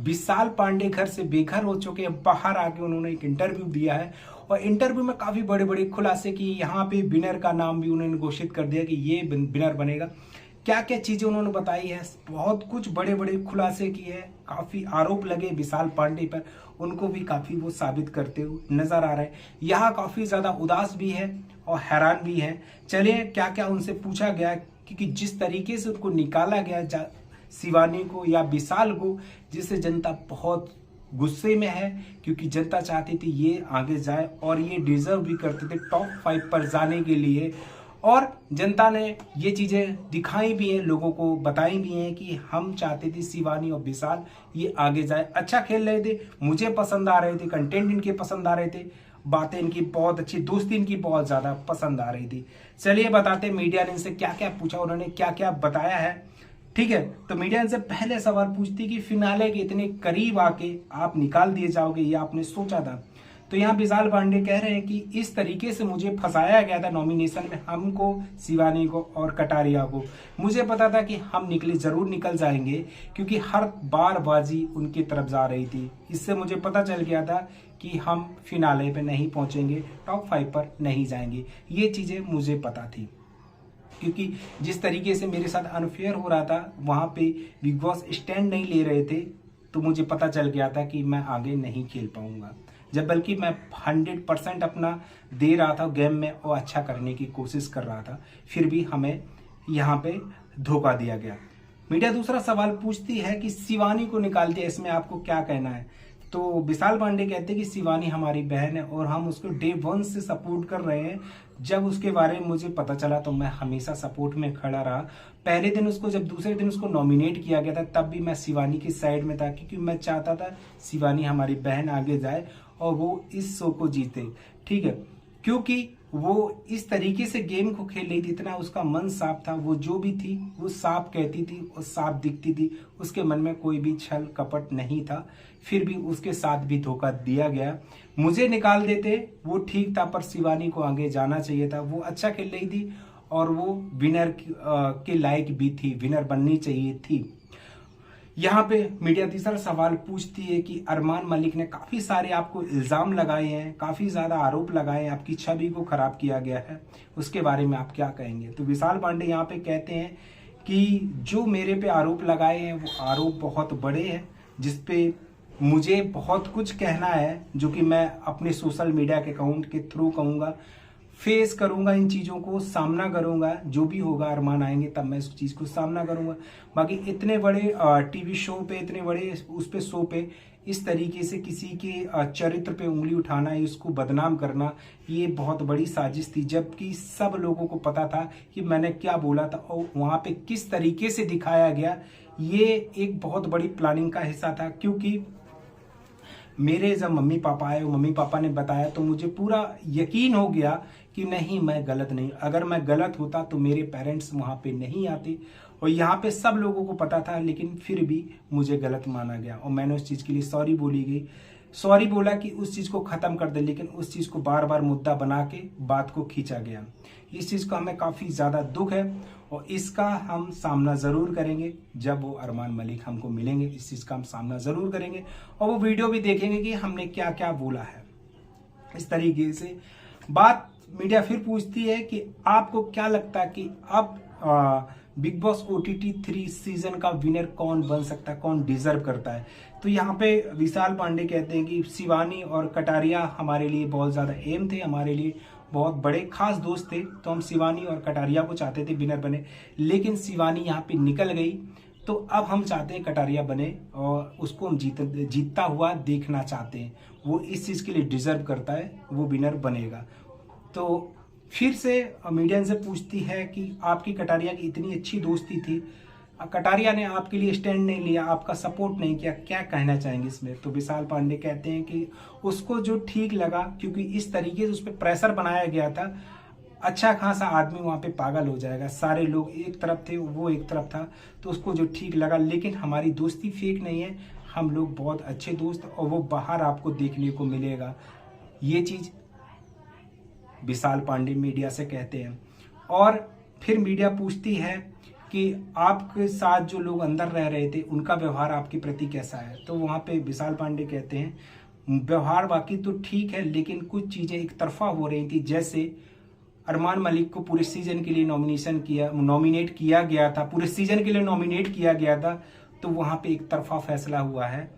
विशाल पांडे घर से बेघर हो चुके हैं। बाहर आके उन्होंने एक इंटरव्यू दिया है और इंटरव्यू में काफी बड़े बड़े खुलासे किए। यहाँ पे विनर का नाम भी उन्होंने घोषित कर दिया कि ये विनर बनेगा। क्या क्या चीजें उन्होंने बताई है, बहुत कुछ बड़े बड़े खुलासे किए हैं। काफी आरोप लगे विशाल पांडे पर, उनको भी काफी वो साबित करते हुए नजर आ रहे हैं। यहाँ काफी ज्यादा उदास भी है और हैरान भी है। चलिए क्या क्या उनसे पूछा गया, क्योंकि जिस तरीके से उनको निकाला गया शिवानी को या विशाल को, जिससे जनता बहुत गुस्से में है, क्योंकि जनता चाहती थी ये आगे जाए और ये डिजर्व भी करते थे टॉप 5 पर जाने के लिए। और जनता ने ये चीजें दिखाई भी हैं, लोगों को बताई भी हैं कि हम चाहते थे शिवानी और विशाल ये आगे जाए। अच्छा खेल रहे थे, मुझे पसंद आ रहे थे, कंटेंट इनके पसंद आ रहे थे, बातें इनकी बहुत अच्छी, दोस्ती इनकी बहुत ज्यादा पसंद आ रही थी। चलिए बताते मीडिया ने इनसे क्या क्या पूछा, उन्होंने क्या क्या बताया है। ठीक है, तो मीडिया इनसे पहले सवाल पूछती कि फिनाले के इतने करीब आके आप निकाल दिए जाओगे, ये आपने सोचा था? तो यहाँ विशाल पांडे कह रहे हैं कि इस तरीके से मुझे फंसाया गया था नॉमिनेशन में, हमको, शिवानी को और कटारिया को। मुझे पता था कि हम जरूर निकल जाएंगे, क्योंकि हर बार बाजी उनकी तरफ जा रही थी। इससे मुझे पता चल गया था कि हम फिनाले पे नहीं पहुंचेंगे, टॉप 5 पर नहीं जाएंगे। ये चीजें मुझे पता थी, क्योंकि जिस तरीके से मेरे साथ अनफेयर हो रहा था, वहां पे बिग बॉस स्टैंड नहीं ले रहे थे, तो मुझे पता चल गया था कि मैं आगे नहीं खेल पाऊंगा। जब बल्कि मैं 100% अपना दे रहा था गेम में और अच्छा करने की कोशिश कर रहा था, फिर भी हमें यहाँ पे धोखा दिया गया। मीडिया दूसरा सवाल पूछती है कि शिवानी को निकाल दिया, इसमें आपको क्या कहना है? तो विशाल पांडे कहते हैं कि शिवानी हमारी बहन है और हम उसको डे 1 से सपोर्ट कर रहे हैं। जब उसके बारे में मुझे पता चला तो मैं हमेशा सपोर्ट में खड़ा रहा। पहले दिन उसको, जब दूसरे दिन उसको नॉमिनेट किया गया था, तब भी मैं शिवानी की साइड में था, क्योंकि मैं चाहता था शिवानी हमारी बहन आगे जाए और वो इस शो को जीते। ठीक है, क्योंकि वो इस तरीके से गेम को खेल रही थी, इतना उसका मन साफ था, वो जो भी थी वो साफ कहती थी और साफ दिखती थी, उसके मन में कोई भी छल कपट नहीं था। फिर भी उसके साथ भी धोखा दिया गया। मुझे निकाल देते वो ठीक था, पर शिवानी को आगे जाना चाहिए था। वो अच्छा खेल रही थी और वो विनर के लायक भी थी, विनर बननी चाहिए थी। यहाँ पे मीडिया तीसरा सवाल पूछती है कि अरमान मलिक ने काफी सारे आपको इल्जाम लगाए हैं, काफी ज्यादा आरोप लगाए हैं, आपकी छवि को खराब किया गया है, उसके बारे में आप क्या कहेंगे? तो विशाल पांडे यहाँ पे कहते हैं कि जो मेरे पे आरोप लगाए हैं वो आरोप बहुत बड़े हैं, जिसपे मुझे बहुत कुछ कहना है, जो कि मैं अपने सोशल मीडिया के अकाउंट के थ्रू कहूंगा, फेस करूंगा, इन चीजों को सामना करूंगा। जो भी होगा, अरमान आएंगे तब मैं इस चीज को सामना करूंगा। बाकी इतने बड़े टीवी शो पे, इतने बड़े उस पे शो पे इस तरीके से किसी के चरित्र पे उंगली उठाना, इसको बदनाम करना, ये बहुत बड़ी साजिश थी। जबकि सब लोगों को पता था कि मैंने क्या बोला था और वहां पे किस तरीके से दिखाया गया, ये एक बहुत बड़ी प्लानिंग का हिस्सा था। क्योंकि मेरे जब मम्मी पापा आए, मम्मी पापा ने बताया, तो मुझे पूरा यकीन हो गया कि नहीं, मैं गलत नहीं। अगर मैं गलत होता तो मेरे पेरेंट्स वहां पे नहीं आते, और यहाँ पे सब लोगों को पता था, लेकिन फिर भी मुझे गलत माना गया और मैंने उस चीज के लिए सॉरी बोली गई। सॉरी बोला कि उस चीज को खत्म कर दे, लेकिन उस चीज को बार बार मुद्दा बना के बात को खींचा गया। इस चीज का हमें काफी ज्यादा दुख है और इसका हम सामना जरूर करेंगे। जब वो अरमान मलिक हमको मिलेंगे, इस चीज का हम सामना जरूर करेंगे और वो वीडियो भी देखेंगे कि हमने क्या क्या बोला है। इस तरीके से बात मीडिया फिर पूछती है कि आपको क्या लगता है कि अब बिग बॉस OTT 3 सीजन का विनर कौन बन सकता है, कौन डिजर्व करता है? तो यहाँ पे विशाल पांडे कहते हैं कि शिवानी और कटारिया हमारे लिए बहुत ज्यादा एम थे, हमारे लिए बहुत बड़े खास दोस्त थे, तो हम शिवानी और कटारिया को चाहते थे विनर बने, लेकिन शिवानी यहाँ पे निकल गई, तो अब हम चाहते हैं कटारिया बने और उसको हम जीतता हुआ देखना चाहते हैं। वो इस चीज के लिए डिजर्व करता है, वो विनर बनेगा। तो फिर से मीडिया से पूछती है कि आपकी कटारिया की इतनी अच्छी दोस्ती थी, कटारिया ने आपके लिए स्टैंड नहीं लिया, आपका सपोर्ट नहीं किया, क्या कहना चाहेंगे इसमें? तो विशाल पांडे कहते हैं कि उसको जो ठीक लगा, क्योंकि इस तरीके से उस पर प्रेशर बनाया गया था, अच्छा खासा आदमी वहां पे पागल हो जाएगा। सारे लोग एक तरफ थे, वो एक तरफ था, तो उसको जो ठीक लगा। लेकिन हमारी दोस्ती फेक नहीं है, हम लोग बहुत अच्छे दोस्त, और वो बाहर आपको देखने को मिलेगा। ये चीज विशाल पांडे मीडिया से कहते हैं। और फिर मीडिया पूछती है कि आपके साथ जो लोग अंदर रह रहे थे उनका व्यवहार आपके प्रति कैसा है। तो वहाँ पे विशाल पांडे कहते हैं व्यवहार बाकी तो ठीक है, लेकिन कुछ चीज़ें एक तरफा हो रही थी। जैसे अरमान मलिक को पूरे सीजन के लिए नॉमिनेट किया गया था, पूरे सीजन के लिए नॉमिनेट किया गया था, तो वहाँ पे एक तरफा फैसला हुआ है।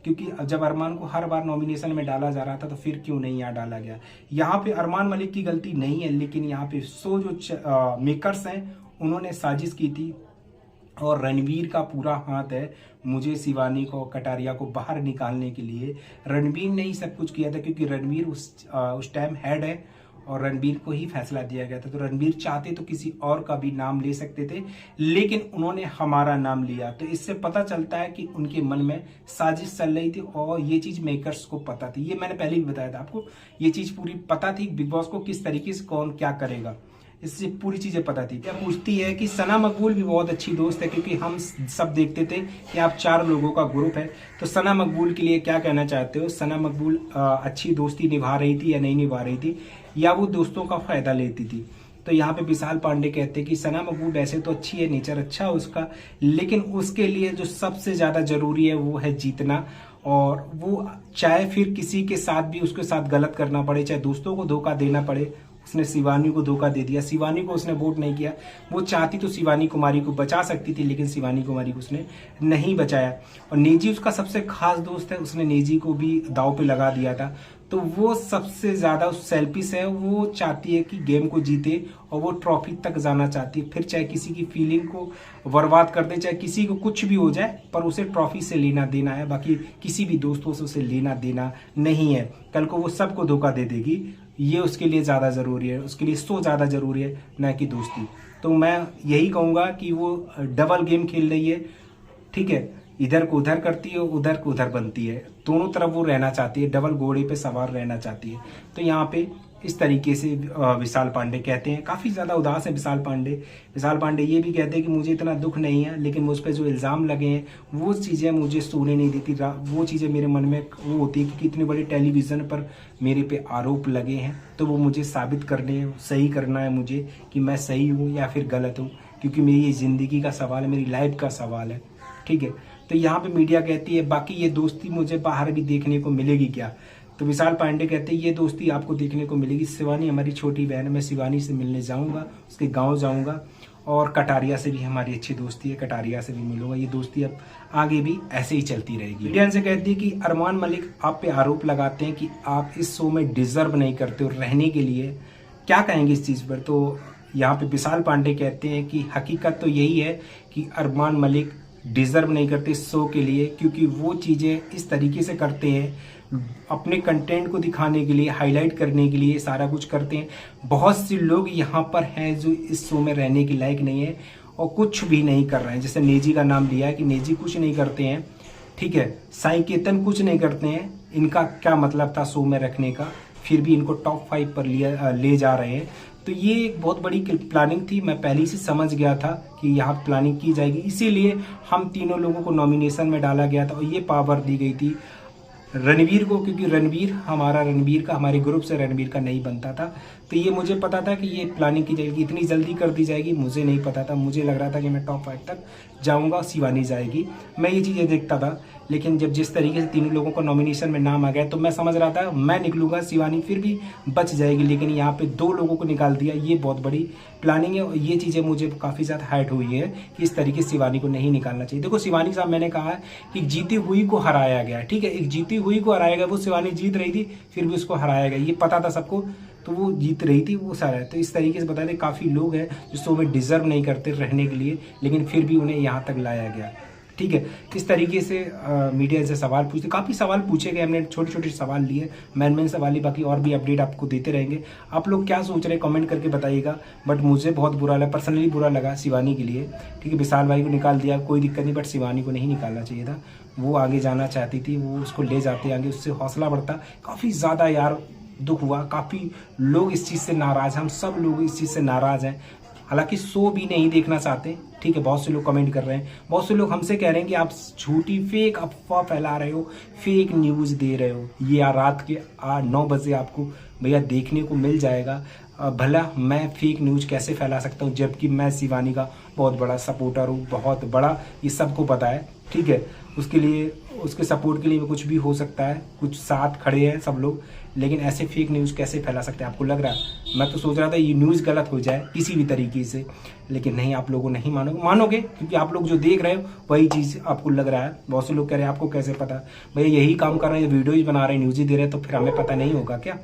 क्योंकि जब अरमान को हर बार नॉमिनेशन में डाला जा रहा था तो फिर क्यों नहीं यहाँ डाला गया। यहाँ पे अरमान मलिक की गलती नहीं है, लेकिन यहाँ पे जो मेकर्स हैं उन्होंने साजिश की थी और रणवीर का पूरा हाथ है मुझे शिवानी को, कटारिया को बाहर निकालने के लिए। रणवीर ने ही सब कुछ किया था, क्योंकि रणवीर उस टाइम हेड है और रणवीर को ही फैसला दिया गया था। तो रणवीर चाहते तो किसी और का भी नाम ले सकते थे, लेकिन उन्होंने हमारा नाम लिया। तो इससे पता चलता है कि उनके मन में साजिश चल रही थी और ये चीज मेकर्स को पता थी। ये मैंने पहले भी बताया था आपको, ये चीज पूरी पता थी बिग बॉस को किस तरीके से कौन क्या करेगा, इससे पूरी चीजें पता थी। क्या पूछती है कि सना मकबूल भी बहुत अच्छी दोस्त है, क्योंकि हम सब देखते थे कि आप 4 लोगों का ग्रुप है। तो सना मकबूल के लिए क्या कहना चाहते हो? सना मकबूल अच्छी दोस्ती निभा रही थी या नहीं निभा रही थी, या वो दोस्तों का फायदा लेती थी? तो यहाँ पे विशाल पांडे कहते हैं कि सना मकबूल वैसे तो अच्छी है, नेचर अच्छा है उसका, लेकिन उसके लिए जो सबसे ज्यादा जरूरी है वो है जीतना। और वो चाहे फिर किसी के साथ भी उसके साथ गलत करना पड़े, चाहे दोस्तों को धोखा देना पड़े। उसने शिवानी को धोखा दे दिया, शिवानी को उसने वोट नहीं किया। वो चाहती तो शिवानी कुमारी को बचा सकती थी, लेकिन शिवानी कुमारी को उसने नहीं बचाया। और नेजी उसका सबसे खास दोस्त है, उसने नेजी को भी दांव पे लगा दिया था। तो वो सबसे ज्यादा सेल्फिश है, वो चाहती है कि गेम को जीते और वो ट्रॉफी तक जाना चाहती है। फिर चाहे किसी की फीलिंग को बर्बाद कर दे, चाहे किसी को कुछ भी हो जाए, पर उसे ट्रॉफी से लेना देना है, बाकी किसी भी दोस्तों से उसे लेना देना नहीं है। कल को वो सबको धोखा दे देगी, ये उसके लिए ज्यादा जरूरी है, उसके लिए सो ज्यादा जरूरी है ना कि दोस्ती। तो मैं यही कहूंगा कि वो डबल गेम खेल रही है, ठीक है, इधर को उधर करती है, उधर को उधर बनती है, दोनों तरफ वो रहना चाहती है, डबल घोड़े पे सवार रहना चाहती है। तो यहाँ पे इस तरीके से विशाल पांडे कहते हैं। काफी ज्यादा उदास है विशाल पांडे। विशाल पांडे ये भी कहते हैं कि मुझे इतना दुख नहीं है, लेकिन मुझ पर जो इल्जाम लगे हैं वो चीजें मुझे सोने नहीं देती। वो चीजें मेरे मन में वो होती है कि इतने बड़े टेलीविजन पर मेरे पे आरोप लगे हैं, तो वो मुझे साबित करने हैं, सही करना है मुझे कि मैं सही हूँ या फिर गलत हूँ, क्योंकि मेरी ये जिंदगी का सवाल है, मेरी लाइफ का सवाल है, ठीक है। तो यहाँ पे मीडिया कहती है बाकी ये दोस्ती मुझे बाहर भी देखने को मिलेगी क्या? तो विशाल पांडे कहते हैं ये दोस्ती आपको देखने को मिलेगी। शिवानी हमारी छोटी बहन है, मैं शिवानी से मिलने जाऊंगा, उसके गांव जाऊंगा, और कटारिया से भी हमारी अच्छी दोस्ती है, कटारिया से भी मिलूंगा। ये दोस्ती अब आगे भी ऐसे ही चलती रहेगी। मीडिया से कहती है कि अरमान मलिक आप पे आरोप लगाते हैं कि आप इस शो में डिजर्व नहीं करते हो रहने के लिए, क्या कहेंगे इस चीज पर? तो यहाँ पे विशाल पांडे कहते हैं कि हकीकत तो यही है कि अरमान मलिक डिजर्व नहीं करते इस शो के लिए, क्योंकि वो चीजें इस तरीके से करते हैं, अपने कंटेंट को दिखाने के लिए, हाईलाइट करने के लिए सारा कुछ करते हैं। बहुत से लोग यहाँ पर हैं जो इस शो में रहने के लायक नहीं है और कुछ भी नहीं कर रहे हैं। जैसे नेजी का नाम लिया है कि नेजी कुछ नहीं करते हैं, ठीक है, साई केतन कुछ नहीं करते हैं, इनका क्या मतलब था शो में रखने का, फिर भी इनको टॉप 5 पर ले जा रहे हैं। तो ये एक बहुत बड़ी प्लानिंग थी, मैं पहले से समझ गया था कि यहाँ प्लानिंग की जाएगी, इसीलिए हम तीनों लोगों को नॉमिनेशन में डाला गया था और ये पावर दी गई थी रणवीर को, क्योंकि रणवीर का हमारे ग्रुप से रणवीर का नहीं बनता था। तो ये मुझे पता था कि ये प्लानिंग की जाएगी, इतनी जल्दी कर दी जाएगी, मुझे नहीं पता था। मुझे लग रहा था कि मैं टॉप 5 तक जाऊंगा, शिवानी जाएगी, मैं ये चीज़ें देखता था। लेकिन जब जिस तरीके से तीनों लोगों को नॉमिनेशन में नाम आ गया तो मैं समझ रहा था मैं निकलूंगा, शिवानी फिर भी बच जाएगी, लेकिन यहाँ पे 2 लोगों को निकाल दिया। ये बहुत बड़ी प्लानिंग है और ये चीज़ें मुझे काफ़ी ज़्यादा हाइट हुई है कि इस तरीके से शिवानी को नहीं निकालना चाहिए। देखो शिवानी साहब, मैंने कहा है कि जीती हुई को हराया गया, ठीक है, एक जीती हुई को हराया गया। वो शिवानी जीत रही थी फिर भी उसको हराया गया, ये पता था सबको, तो वो जीत रही थी, वो सारा है। तो इस तरीके से बता दें काफ़ी लोग हैं जो शो में डिजर्व नहीं करते रहने के लिए, लेकिन फिर भी उन्हें यहाँ तक लाया गया, ठीक है। इस तरीके से मीडिया से सवाल पूछते, काफ़ी सवाल पूछे गए, हमने छोटे छोटे सवाल लिए, मेन सवाल ही, बाकी और भी अपडेट आपको देते रहेंगे। आप लोग क्या सोच रहे हैं कमेंट करके बताइएगा। बट मुझे बहुत बुरा लगा, पर्सनली बुरा लगा शिवानी के लिए, ठीक है। विशाल भाई को निकाल दिया, कोई दिक्कत नहीं, बट शिवानी को नहीं निकालना चाहिए था। वो आगे जाना चाहती थी, वो उसको ले जाते आगे, उससे हौसला बढ़ता। काफ़ी ज़्यादा यार दुख हुआ, काफ़ी लोग इस चीज़ से नाराज़ हैं, हम सब लोग इस चीज़ से नाराज़ हैं। हालांकि शो भी नहीं देखना चाहते, ठीक है। बहुत से लोग कमेंट कर रहे हैं, बहुत से लोग हमसे कह रहे हैं कि आप झूठी फेक अफवाह फैला रहे हो, फेक न्यूज़ दे रहे हो। ये रात के 9 बजे आपको भैया देखने को मिल जाएगा। भला मैं फेक न्यूज़ कैसे फैला सकता हूँ, जबकि मैं शिवानी का बहुत बड़ा सपोर्टर हूँ, बहुत बड़ा, ये सबको पता है, ठीक है। उसके लिए, उसके सपोर्ट के लिए कुछ भी हो सकता है, कुछ साथ खड़े हैं सब लोग, लेकिन ऐसे फेक न्यूज़ कैसे फैला सकते हैं? आपको लग रहा है, मैं तो सोच रहा था ये न्यूज़ गलत हो जाए किसी भी तरीके से, लेकिन नहीं, आप लोगों नहीं मानोगे क्योंकि आप लोग जो देख रहे हो वही चीज़ आपको लग रहा है। बहुत से लोग कह रहे हैं आपको कैसे पता? भैया यही काम कर रहे हैं, वीडियोज बना रहे हैं, न्यूज़ ही दे रहे हैं, तो फिर हमें पता नहीं होगा क्या?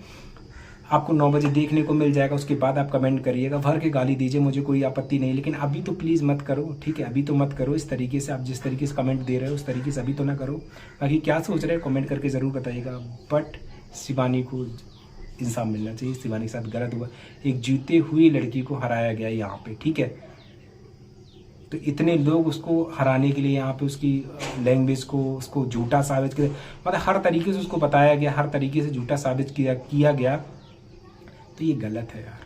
आपको 9 बजे देखने को मिल जाएगा, उसके बाद आप कमेंट करिएगा, भर के गाली दीजिए, मुझे कोई आपत्ति नहीं, लेकिन अभी तो प्लीज़ मत करो, ठीक है। अभी तो मत करो इस तरीके से, आप जिस तरीके से कमेंट दे रहे हो उस तरीके से अभी तो ना करो। बाकी क्या सोच रहे हो कमेंट करके ज़रूर बताइएगा। बट शिवानी को इंसाफ मिलना चाहिए, शिवानी के साथ गलत हुआ, एक जीते हुई लड़की को हराया गया यहाँ पे, ठीक है। तो इतने लोग उसको हराने के लिए यहाँ पे उसकी लैंग्वेज को, उसको झूठा साबित किया, मतलब हर तरीके से उसको बताया गया, हर तरीके से झूठा साबित किया गया, तो ये गलत है यार।